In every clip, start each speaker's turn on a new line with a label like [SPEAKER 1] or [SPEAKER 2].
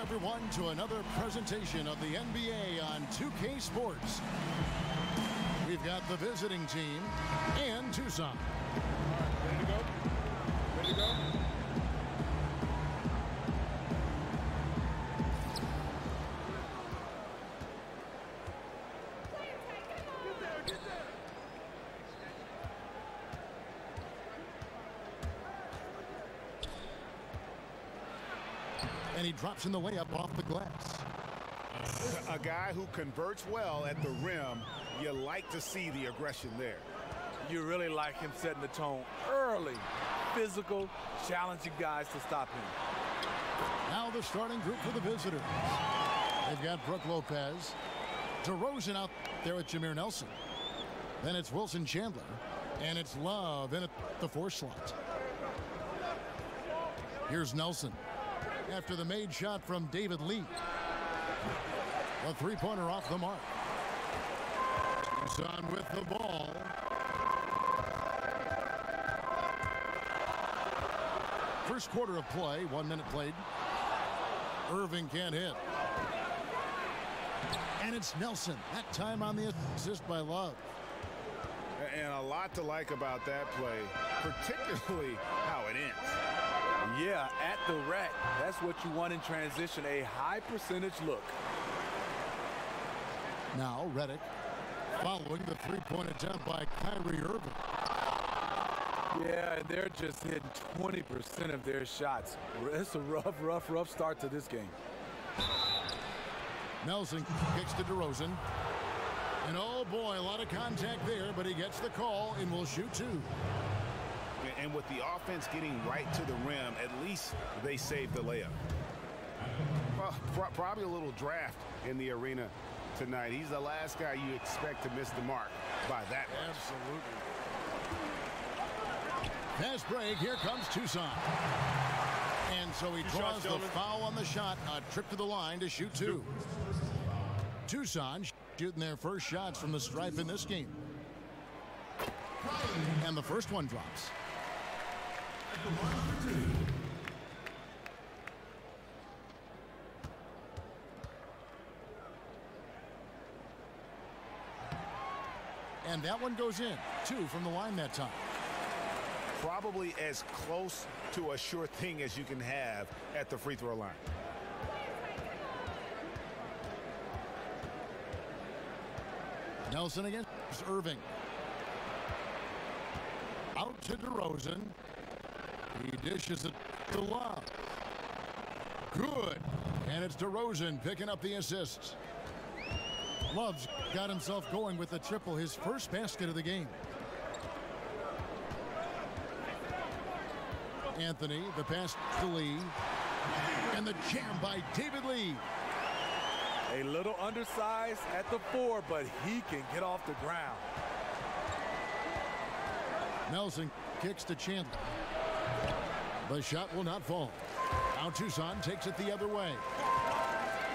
[SPEAKER 1] everyone, to another presentation of the NBA on 2K Sports. We've got the visiting team and Tucson.
[SPEAKER 2] All right, ready to go? Ready to go?
[SPEAKER 1] And he drops in the way up off the glass.
[SPEAKER 3] A guy who converts well at the rim. You like to see the aggression there.
[SPEAKER 2] You really like him setting the tone early. Physical, challenging guys to stop him.
[SPEAKER 1] Now the starting group for the visitors. They've got Brook Lopez, DeRozan out there with Jameer Nelson. Then it's Wilson Chandler, and it's Love in at the 4 slot. Here's Nelson after the made shot from David Lee. A three-pointer off the mark. Tucson with the ball. First quarter of play, 1 minute played. Irving can't hit. And it's Nelson, that time on the assist by Love.
[SPEAKER 3] And a lot to like about that play, particularly how it ends.
[SPEAKER 2] Yeah, at the rack. That's what you want in transition, a high percentage look.
[SPEAKER 1] Now Redick following the three-point attempt by Kyrie Irving.
[SPEAKER 2] Yeah, and they're just hitting 20% of their shots. It's a rough start to this game.
[SPEAKER 1] Nelson kicks to DeRozan. And oh boy, a lot of contact there, but he gets the call and will shoot 2.
[SPEAKER 3] And with the offense getting right to the rim, at least they saved the layup. Well, probably a little draft in the arena tonight. He's the last guy you expect to miss the mark by that much.
[SPEAKER 1] Absolutely. Fast break. Here comes Tucson. And so he draws the foul on the shot. A trip to the line to shoot 2. Tucson shooting their first shots from the stripe in this game. And the first one drops. And that one goes in. 2 from the line that time.
[SPEAKER 3] Probably as close to a sure thing as you can have at the free throw line.
[SPEAKER 1] Nelson against Irving. Out to DeRozan. He dishes it to Love. Good. And it's DeRozan picking up the assists. Love's got himself going with the triple, his first basket of the game. Anthony, the pass to Lee. And the jam by David Lee.
[SPEAKER 2] A little undersized at the 4, but he can get off the ground.
[SPEAKER 1] Nelson kicks to Chandler. The shot will not fall. Now Tucson takes it the other way.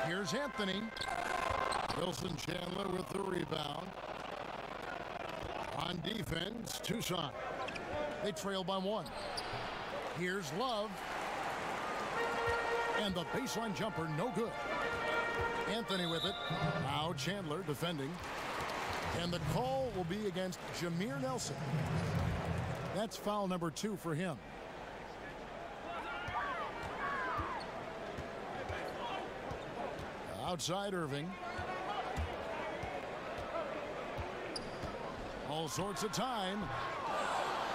[SPEAKER 1] Here's Anthony. Wilson Chandler with the rebound. On defense, Tucson. They trail by 1. Here's Love. And the baseline jumper, no good. Anthony with it. Now Chandler defending. And the call will be against Jameer Nelson. That's foul number 2 for him. Outside Irving. All sorts of time.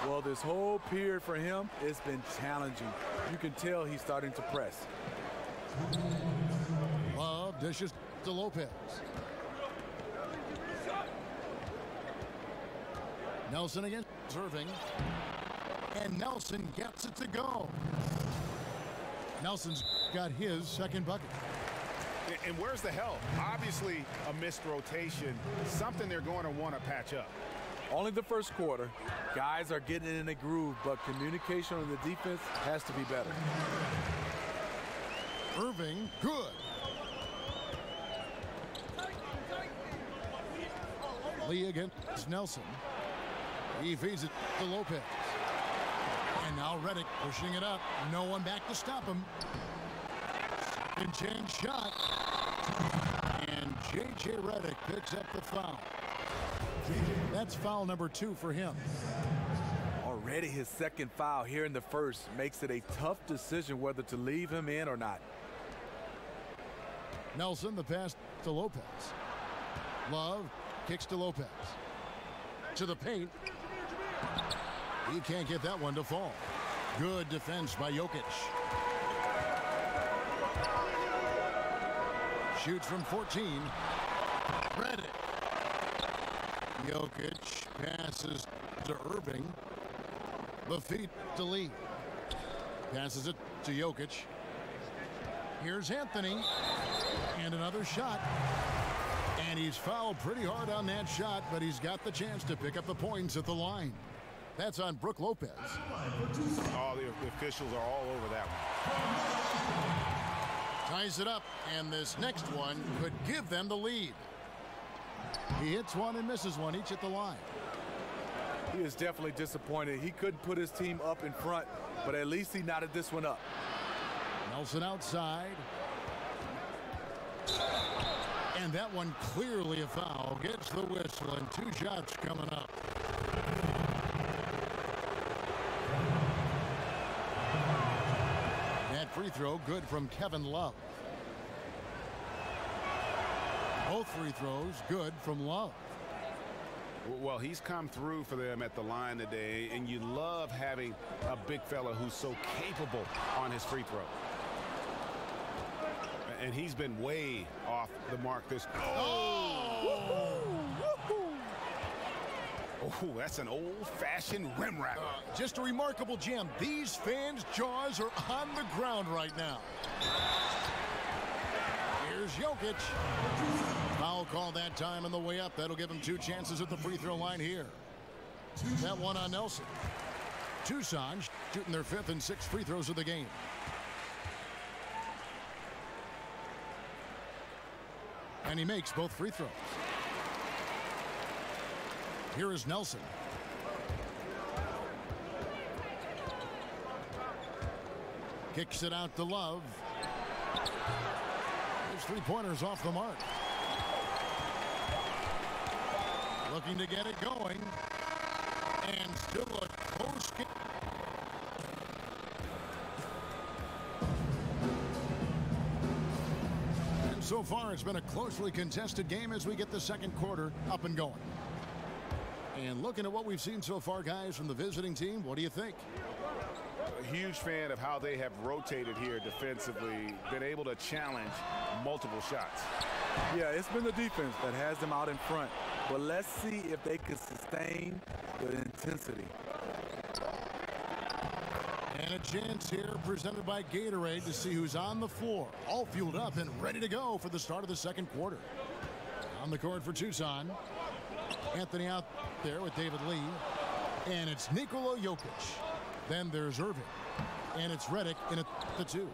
[SPEAKER 2] Well, this whole period for him, it's been challenging. You can tell he's starting to press.
[SPEAKER 1] Love dishes to Lopez. Nelson against Irving. And Nelson gets it to go. Nelson's got his second bucket.
[SPEAKER 3] And where's the help? Obviously a missed rotation, something they're going to want to patch up.
[SPEAKER 2] Only the first quarter. Guys are getting in a groove, but communication on the defense has to be better.
[SPEAKER 1] Irving, good. Lee against Nelson. He feeds it to Lopez. And now Redick pushing it up. No one back to stop him. second chance shot. And J.J. Redick picks up the foul. That's foul number 2 for him.
[SPEAKER 2] Already his second foul here in the first makes it a tough decision whether to leave him in or not.
[SPEAKER 1] Nelson, the pass to Lopez. Love kicks to Lopez. To the paint. He can't get that one to fall. Good defense by Jokic. Shoots from 14. Redick. Jokic passes to Irving. The feet to Lee. Passes it to Jokic. Here's Anthony. And another shot. And he's fouled pretty hard on that shot, but he's got the chance to pick up the points at the line. That's on Brook Lopez.
[SPEAKER 3] Oh, the officials are all over that one.
[SPEAKER 1] Ties it up, and this next one could give them the lead. He hits one and misses one, each at the line.
[SPEAKER 2] He is definitely disappointed. He couldn't put his team up in front, but at least he knotted this one up.
[SPEAKER 1] Nelson outside. And that one clearly a foul. Gets the whistle, and 2 shots coming up. That free throw good from Kevin Love. Both free throws good from Love.
[SPEAKER 3] Well, he's come through for them at the line today, and you love having a big fella who's so capable on his free throw. And he's been way off the mark this. Oh, that's an old-fashioned rim wrap.
[SPEAKER 1] Just a remarkable jam. These fans' jaws are on the ground right now. Here's Jokic. Foul call that time on the way up. That'll give him 2 chances at the free throw line here. That one on Nelson. Tucson shooting their 5th and 6th free throws of the game. And he makes both free throws. Here is Nelson. Kicks it out to Love. His 3-pointers off the mark. Looking to get it going. And still a close game. And so far it's been a closely contested game as we get the second quarter up and going. And looking at what we've seen so far, guys, from the visiting team, what do you think?
[SPEAKER 3] A huge fan of how they have rotated here defensively, been able to challenge multiple shots.
[SPEAKER 2] Yeah, it's been the defense that has them out in front. But let's see if they can sustain the intensity.
[SPEAKER 1] And a chance here presented by Gatorade to see who's on the floor. All fueled up and ready to go for the start of the second quarter. On the court for Tucson. Anthony out there with David Lee. And it's Nikola Jokic. Then there's Irving. And it's Redick in at the 2.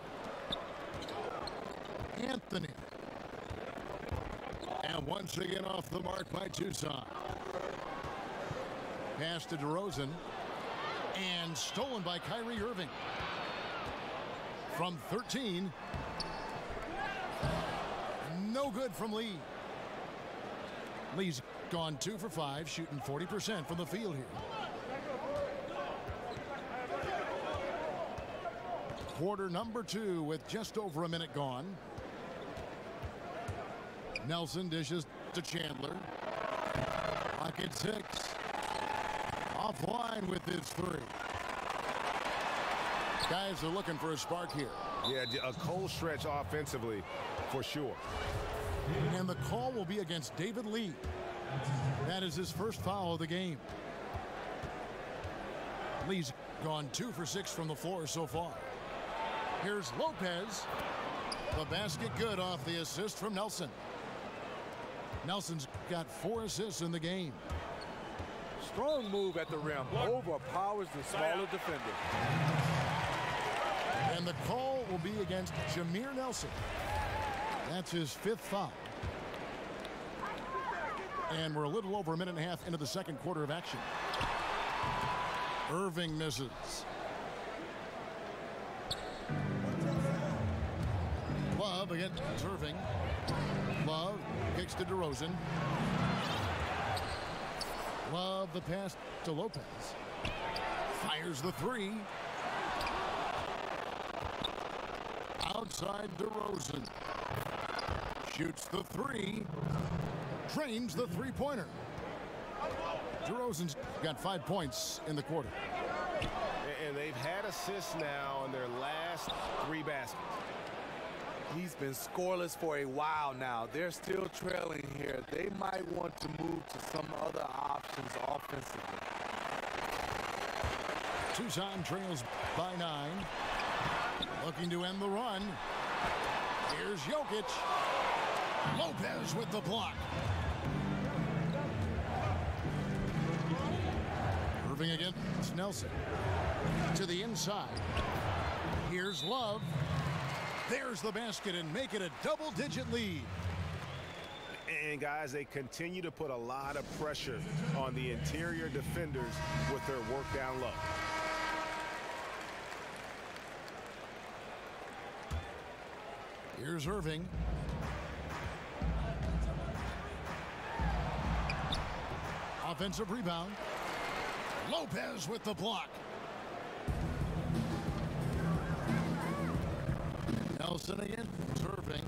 [SPEAKER 1] Anthony. And once again off the mark by Tucson. Pass to DeRozan. And stolen by Kyrie Irving. From 13. No good from Lee. Lee's gone 2 for 5, shooting 40% from the field here. Quarter number 2 with just over a minute gone. Nelson dishes to Chandler. Pocket 6. Offline with his 3. Guys are looking for a spark here.
[SPEAKER 3] Yeah, a cold stretch offensively for sure.
[SPEAKER 1] And the call will be against David Lee. That is his first foul of the game. Lee's gone 2 for 6 from the floor so far. Here's Lopez. The basket good off the assist from Nelson. Nelson's got 4 assists in the game.
[SPEAKER 2] Strong move at the rim. Overpowers the smaller defender.
[SPEAKER 1] And the call will be against Jameer Nelson. That's his 5th foul. And we're a little over a minute and a half into the second quarter of action. Irving misses. Love against Irving. Love kicks to DeRozan. Love the pass to Lopez. Fires the three. Outside DeRozan. Shoots the three. Drains the three-pointer. DeRozan's got 5 points in the quarter.
[SPEAKER 3] And they've had assists now in their last 3 baskets.
[SPEAKER 2] He's been scoreless for a while now. They're still trailing here. They might want to move to some other options offensively.
[SPEAKER 1] Tucson trails by 9. Looking to end the run. Here's Jokic. Lopez with the block. Irving against Nelson. To the inside. Here's Love. There's the basket and make it a double-digit lead.
[SPEAKER 3] And guys, they continue to put a lot of pressure on the interior defenders with their work down low.
[SPEAKER 1] Here's Irving. Offensive rebound. Lopez with the block. Nelson again. Irving.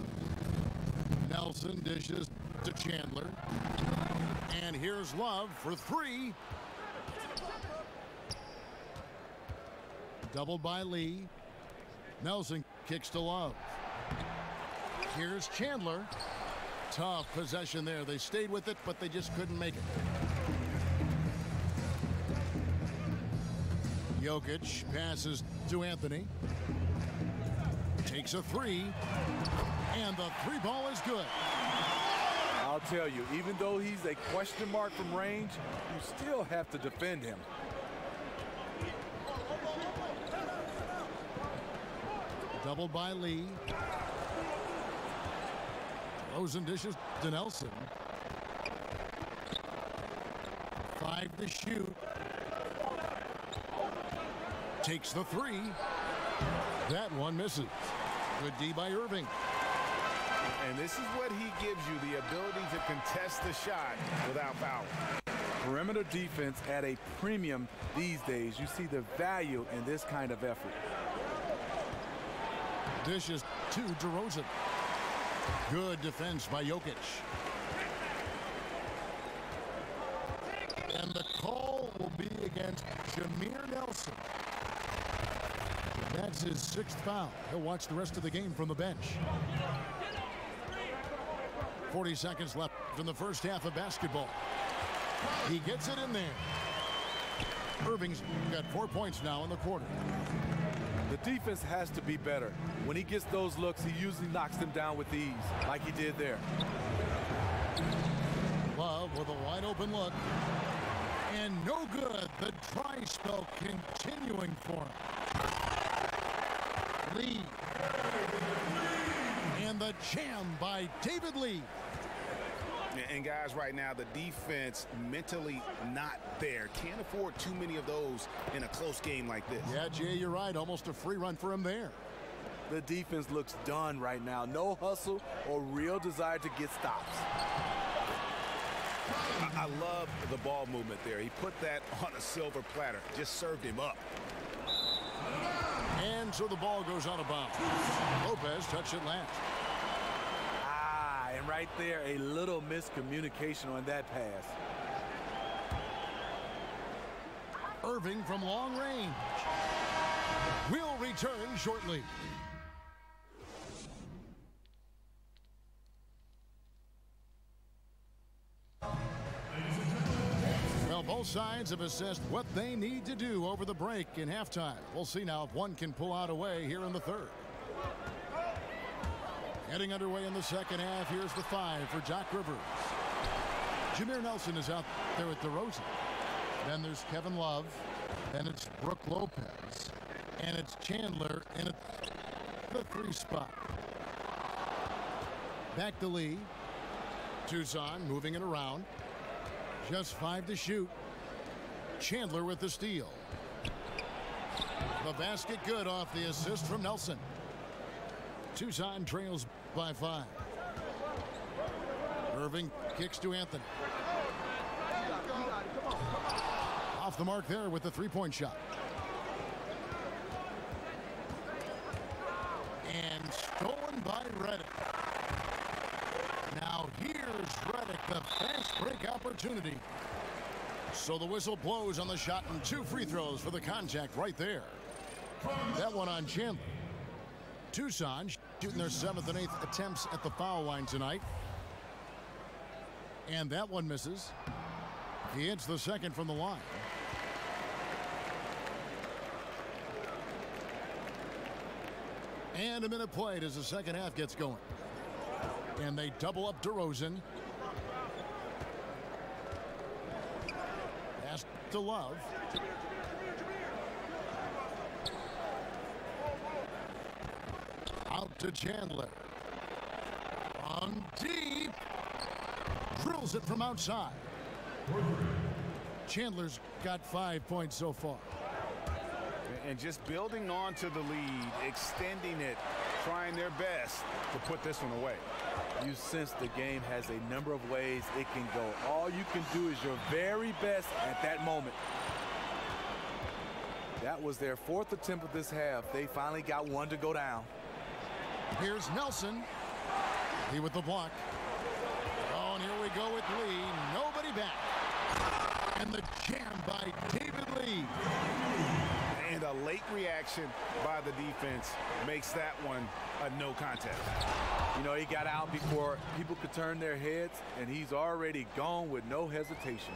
[SPEAKER 1] Nelson dishes to Chandler. And here's Love for 3. Doubled by Lee. Nelson kicks to Love. Here's Chandler. Tough possession there. They stayed with it, but they just couldn't make it. Jokic passes to Anthony. Takes a 3. And the 3 ball is good.
[SPEAKER 2] I'll tell you, even though he's a question mark from range, you still have to defend him.
[SPEAKER 1] Doubled by Lee. DeRozan dishes to Nelson. 5 to shoot. Takes the 3. That one misses. Good D by Irving.
[SPEAKER 3] And this is what he gives you, the ability to contest the shot without foul.
[SPEAKER 2] Perimeter defense at a premium these days. You see the value in this kind of effort.
[SPEAKER 1] Dishes to DeRozan. Good defense by Jokic. And the call will be against Jameer Nelson. That's his 6th foul. He'll watch the rest of the game from the bench. 40 seconds left in the first half of basketball. He gets it in there. Irving's got 4 points now in the quarter.
[SPEAKER 2] The defense has to be better. When he gets those looks, he usually knocks them down with ease, like he did there.
[SPEAKER 1] Love with a wide open look. And no good. The dry spell continuing for him. Lee. And the jam by David Lee.
[SPEAKER 3] And guys, right now, the defense mentally not there. Can't afford too many of those in a close game like this.
[SPEAKER 1] Yeah, Jay, you're right. Almost a free run for him there.
[SPEAKER 2] The defense looks done right now. No hustle or real desire to get stops.
[SPEAKER 3] I love the ball movement there. He put that on a silver platter. Just served him up.
[SPEAKER 1] And so the ball goes out of bounds. Lopez touched it last.
[SPEAKER 2] And right there, a little miscommunication on that pass.
[SPEAKER 1] Irving from long range. Will return shortly. Well, both sides have assessed what they need to do over the break in halftime. We'll see now if one can pull out a way here in the third. Getting underway in the second half. Here's the 5 for Doc Rivers. Jameer Nelson is out there with DeRozan. Then there's Kevin Love. Then it's Brook Lopez. And it's Chandler in the 3 spot. Back to Lee. Tucson moving it around. Just 5 to shoot. Chandler with the steal. The basket good off the assist from Nelson. Tucson trails by 5. Irving kicks to Anthony. Off the mark there with the three-point shot. And stolen by Redick. Now here's Redick, the fast break opportunity. So the whistle blows on the shot and 2 free throws for the contact right there. That one on Chandler. Tucson shooting their 7th and 8th attempts at the foul line tonight. And that one misses. He hits the second from the line. And a minute played as the second half gets going. And they double up DeRozan. Pass to Love. Out to Chandler. On deep. Drills it from outside. Chandler's got 5 points so far.
[SPEAKER 3] And just building on to the lead, extending it, trying their best to put this one away.
[SPEAKER 2] You sense the game has a number of ways it can go. All you can do is your very best at that moment. That was their 4th attempt of this half. They finally got one to go down.
[SPEAKER 1] Here's Nelson. He with the block. Oh, and here we go with Lee. Nobody back. And the jam by David Lee.
[SPEAKER 3] And a late reaction by the defense makes that one a no contest.
[SPEAKER 2] You know, he got out before people could turn their heads, and he's already gone with no hesitation.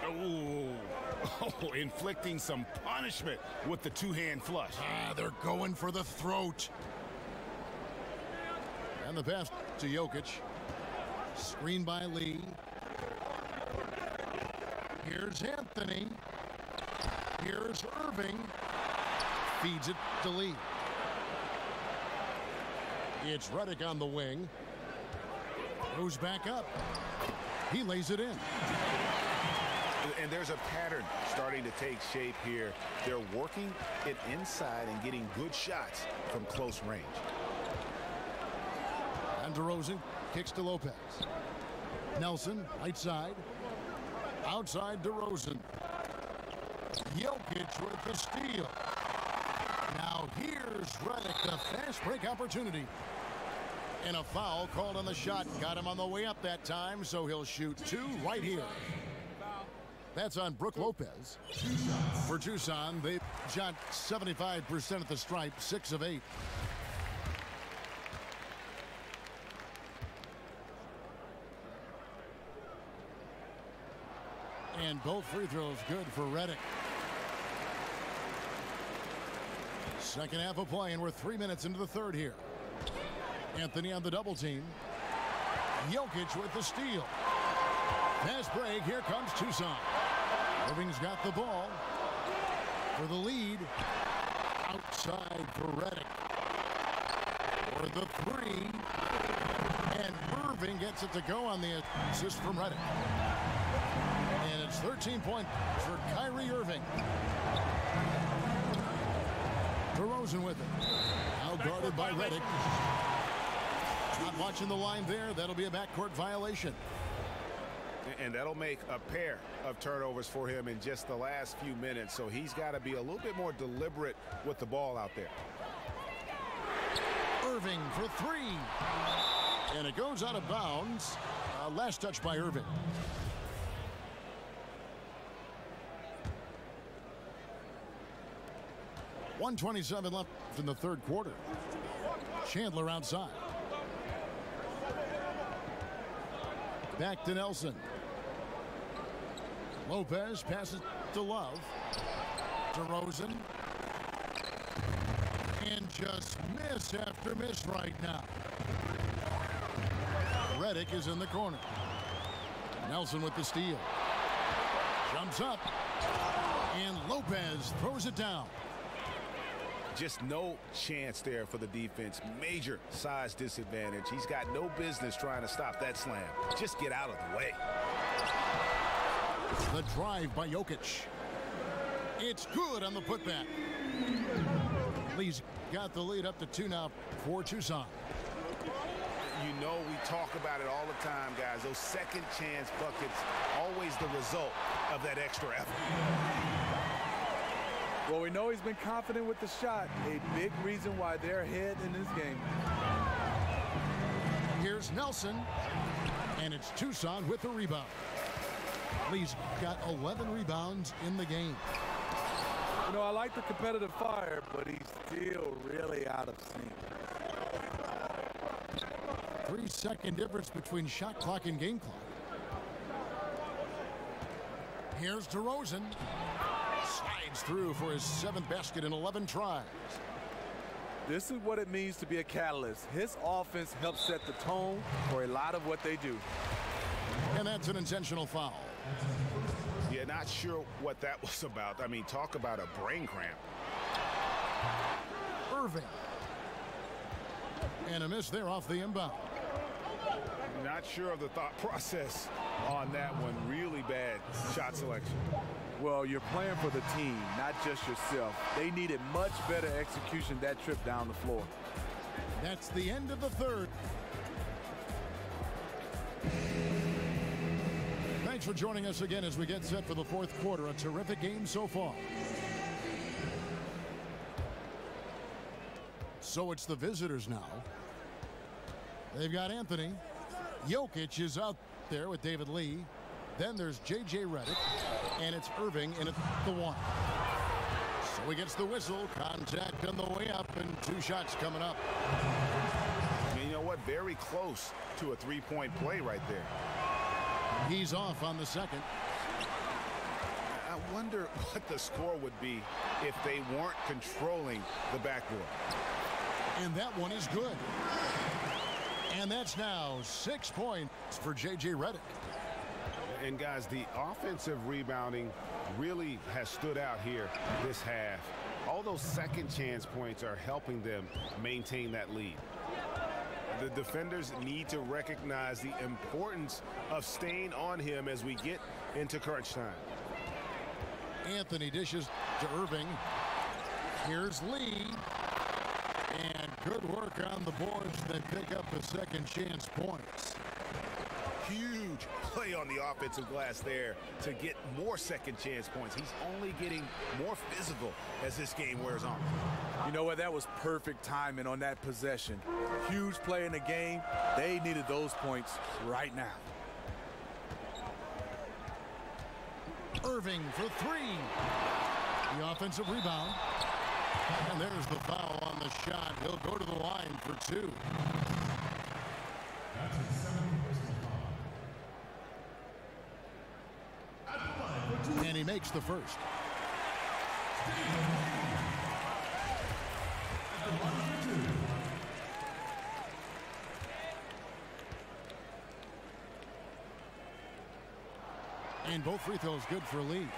[SPEAKER 3] Oh, inflicting some punishment with the two-hand flush.
[SPEAKER 1] They're going for the throat. And the pass to Jokic. Screen by Lee. Here's Anthony. Here's Irving. Feeds it to Lee. It's Redick on the wing. Goes back up. He lays it in.
[SPEAKER 3] And there's a pattern starting to take shape here. They're working it inside and getting good shots from close range.
[SPEAKER 1] And DeRozan kicks to Lopez. Nelson, right side. Outside DeRozan. Jokic with the steal. Now here's Redick, the fast break opportunity. And a foul called on the shot. Got him on the way up that time, so he'll shoot 2 right here. That's on Brook Lopez. For Tucson, they've shot 75% at the stripe, 6 of 8. And both free throws good for Redick. Second half of play, and we're 3 minutes into the third here. Anthony on the double team. Jokic with the steal. Fast break. Here comes Tucson. Irving's got the ball for the lead. Outside for Redick. For the 3. And Irving gets it to go on the assist from Redick. And it's 13 points for Kyrie Irving. DeRozan with it. Now guarded by Redick. Not watching the line there. That'll be a backcourt violation.
[SPEAKER 3] And that'll make a pair of turnovers for him in just the last few minutes. So he's got to be a little bit more deliberate with the ball out there.
[SPEAKER 1] Irving for 3. And it goes out of bounds. Last touch by Irving. .127 left in the third quarter. Chandler outside. Back to Nelson. Lopez passes to Love. DeRozan. And just miss after miss right now. Redick is in the corner. Nelson with the steal. Jumps up. And Lopez throws it down.
[SPEAKER 3] Just no chance there for the defense. Major size disadvantage. He's got no business trying to stop that slam. Just get out of the way.
[SPEAKER 1] The drive by Jokic. It's good on the putback. Lee's got the lead up to 2 now for Tucson.
[SPEAKER 3] You know, we talk about it all the time, guys. Those second chance buckets, always the result of that extra effort.
[SPEAKER 2] Well, we know he's been confident with the shot. A big reason why they're ahead in this game.
[SPEAKER 1] Here's Nelson, and it's Tucson with the rebound. Lee's got 11 rebounds in the game.
[SPEAKER 2] You know, I like the competitive fire, but he's still really out of sync.
[SPEAKER 1] 3-second difference between shot clock and game clock. Here's DeRozan. Slides through for his 7th basket in 11 tries.
[SPEAKER 2] This is what it means to be a catalyst. His offense helps set the tone for a lot of what they do.
[SPEAKER 1] And that's an intentional foul.
[SPEAKER 3] Yeah, not sure what that was about. I mean, talk about a brain cramp.
[SPEAKER 1] Irving. And a miss there off the inbound.
[SPEAKER 3] Not sure of the thought process on that one. Really bad shot selection.
[SPEAKER 2] Well, you're playing for the team, not just yourself. They needed much better execution that trip down the floor.
[SPEAKER 1] That's the end of the third. Thanks for joining us again as we get set for the 4th quarter. A terrific game so far. So it's the visitors now. They've got Anthony. Jokic is out there with David Lee. Then there's J.J. Redick. And it's Irving in at the 1. So he gets the whistle. Contact on the way up, and 2 shots coming up.
[SPEAKER 3] And you know what? Very close to a 3-point play right there.
[SPEAKER 1] He's off on the second.
[SPEAKER 3] I wonder what the score would be if they weren't controlling the backboard.
[SPEAKER 1] And that one is good. And that's now 6 points for J.J. Redick.
[SPEAKER 3] And guys, the offensive rebounding really has stood out here this half. All those second chance points are helping them maintain that lead. The defenders need to recognize the importance of staying on him as we get into crunch time.
[SPEAKER 1] Anthony dishes to Irving. Here's Lee. And good work on the boards. They pick up the second chance points.
[SPEAKER 3] Huge play on the offensive glass there to get more second chance points. He's only getting more physical as this game wears on.
[SPEAKER 2] You know what? That was perfect timing on that possession. Huge play in the game. They needed those points right now.
[SPEAKER 1] Irving for 3. The offensive rebound. And there's the foul on the shot. He'll go to the line for 2. And he makes the first. And both free throws good for Lee.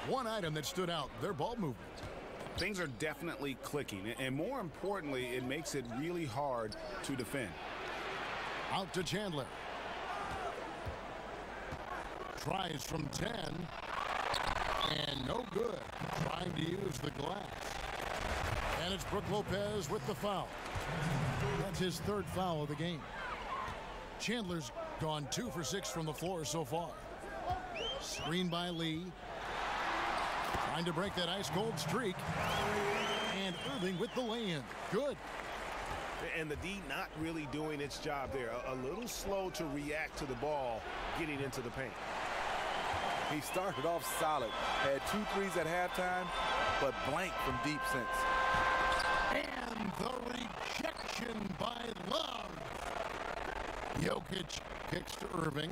[SPEAKER 1] One item that stood out, their ball movement.
[SPEAKER 3] Things are definitely clicking, and more importantly, it makes it really hard to defend.
[SPEAKER 1] Out to Chandler. Tries from 10. And no good. Trying to use the glass. And it's Brook Lopez with the foul. That's his 3rd foul of the game. Chandler's gone 2 for 6 from the floor so far. Screen by Lee. Trying to break that ice-cold streak. And Irving with the lay-in. Good.
[SPEAKER 3] And the D not really doing its job there. A little slow to react to the ball getting into the paint.
[SPEAKER 2] He started off solid. Had 2 threes at halftime, but blank from deep since.
[SPEAKER 1] And the rejection by Love. Jokic kicks to Irving.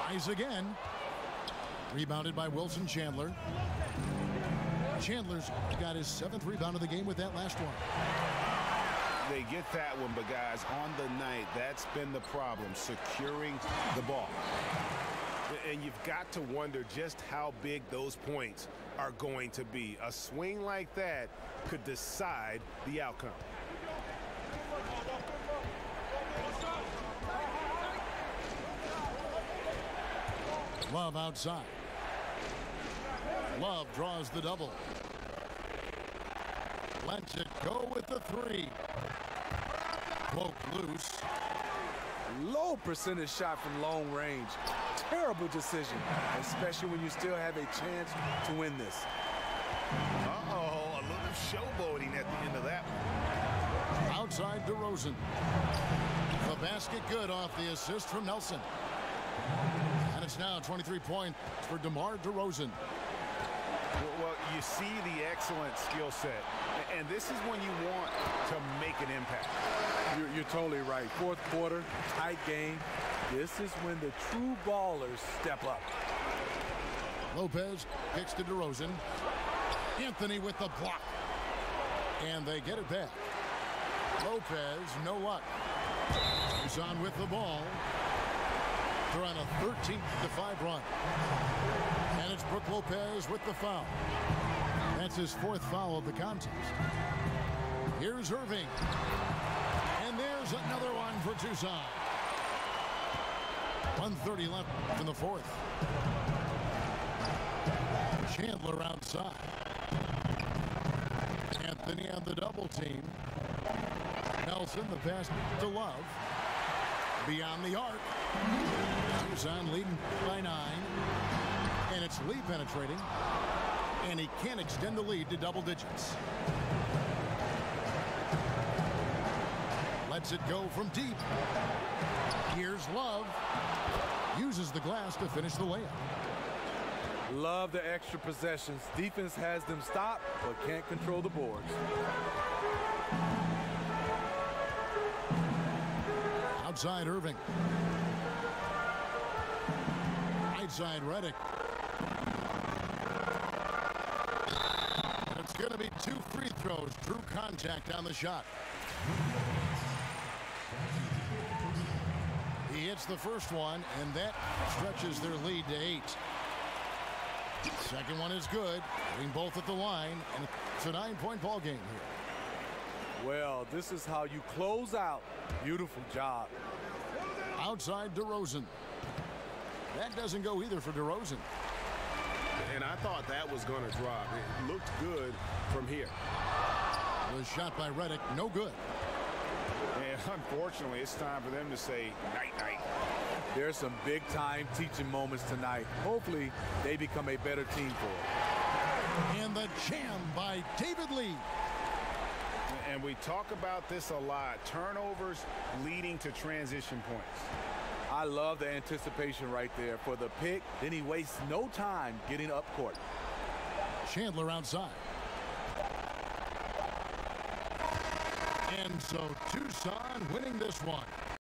[SPEAKER 1] Tries again. Rebounded by Wilson Chandler. Chandler's got his 7th rebound of the game with that last one.
[SPEAKER 3] They get that one, but guys, on the night, that's been the problem, securing the ball. And you've got to wonder just how big those points are going to be. A swing like that could decide the outcome.
[SPEAKER 1] Love outside. Love draws the double. Lets it go with the three. Broke loose.
[SPEAKER 2] Low percentage shot from long range. Terrible decision, especially when you still have a chance to win this.
[SPEAKER 3] Uh-oh, a little showboating at the end of that one.
[SPEAKER 1] Outside DeRozan. The basket good off the assist from Nelson. And it's now 23 points for DeMar DeRozan.
[SPEAKER 3] Well, you see the excellent skill set, and this is when you want to make an impact.
[SPEAKER 2] You're totally right. Fourth quarter, tight game. This is when the true ballers step up.
[SPEAKER 1] Lopez kicks to DeRozan. Anthony with the block. And they get it back. Lopez, no luck. Tucson with the ball. They're on a 13-5 run. And it's Brook Lopez with the foul. That's his fourth foul of the contest. Here's Irving. And there's another one for Tucson. 1:30 left in the fourth. Chandler outside. Anthony on the double team. Nelson, the pass to Love. Beyond the arc. Tucson leading by 9. And it's Lee penetrating. And he can't extend the lead to double digits. Lets it go from deep. Here's Love. Uses the glass to finish the layup.
[SPEAKER 2] Love the extra possessions. Defense has them stopped, but can't control the boards.
[SPEAKER 1] Outside Irving. Outside Redick. It's going to be 2 free throws. True contact on the shot. He hits the first one, and that stretches their lead to 8. Second one is good. Hitting both at the line, and it's a 9-point ball game here.
[SPEAKER 2] Well, this is how you close out. Beautiful job.
[SPEAKER 1] Outside DeRozan. That doesn't go either for DeRozan.
[SPEAKER 3] And I thought that was going to drop. It looked good from here.
[SPEAKER 1] Was shot by Redick, no good.
[SPEAKER 3] And unfortunately, it's time for them to say night-night.
[SPEAKER 2] There's some big-time teaching moments tonight. Hopefully, they become a better team for it.
[SPEAKER 1] And the jam by David Lee.
[SPEAKER 3] And we talk about this a lot. Turnovers leading to transition points.
[SPEAKER 2] I love the anticipation right there for the pick. Then he wastes no time getting up court.
[SPEAKER 1] Chandler outside. And so Tucson winning this one.